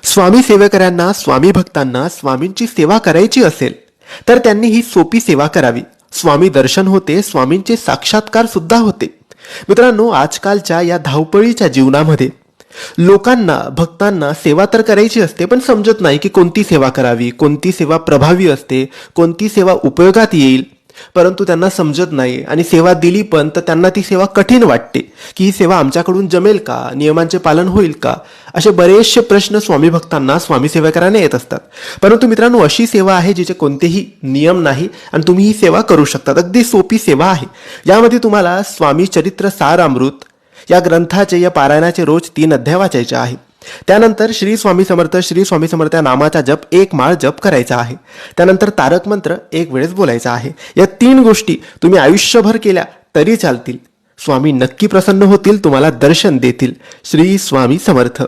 स्वामी सेवेकऱ्यांना, स्वामी भक्तांना स्वामींची सेवा करायची असेल तर त्यांनी ही सोपी सेवा करावी. स्वामी दर्शन होते, स्वामींचे साक्षात्कार सुद्धा होते. मित्रांनो, आजकालच्या या धावपळीच्या जीवनामध्ये लोकांना, भक्तांना सेवा तर करायची असते, पण समजत नाही की कोणती सेवा करावी, कोणती सेवा प्रभावी असते, कोणती सेवा उपयोगात येईल. परंतु त्यांना समजत नाही आणि सेवा दिली पण तर त्यांना ती सेवा कठीण वाटते की ही सेवा आमच्याकडून जमेल का, नियमांचे पालन होईल का, असे बरेचसे प्रश्न स्वामी भक्तांना, स्वामी सेवेकरांना येत असतात. परंतु मित्रांनो, अशी सेवा आहे जिचे कोणतेही नियम नाही आणि तुम्ही ही सेवा करू शकतात. अगदी सोपी सेवा आहे. यामध्ये तुम्हाला स्वामी चरित्र सारामृत या ग्रंथाचे, या पारायणाचे रोज 3 अध्याय वाचायचे आहे. त्यानंतर श्री स्वामी समर्थ या नामाचा जप 1 माळ जप करायचा आहे. त्यानंतर तारक मंत्र 1 वेळेस बोलायचा आहे. या 3 गोष्टी तुम्ही आयुष्यभर केल्या तरी चालतील. स्वामी नक्की प्रसन्न होतील, तुम्हाला दर्शन देतील. श्री स्वामी समर्थ.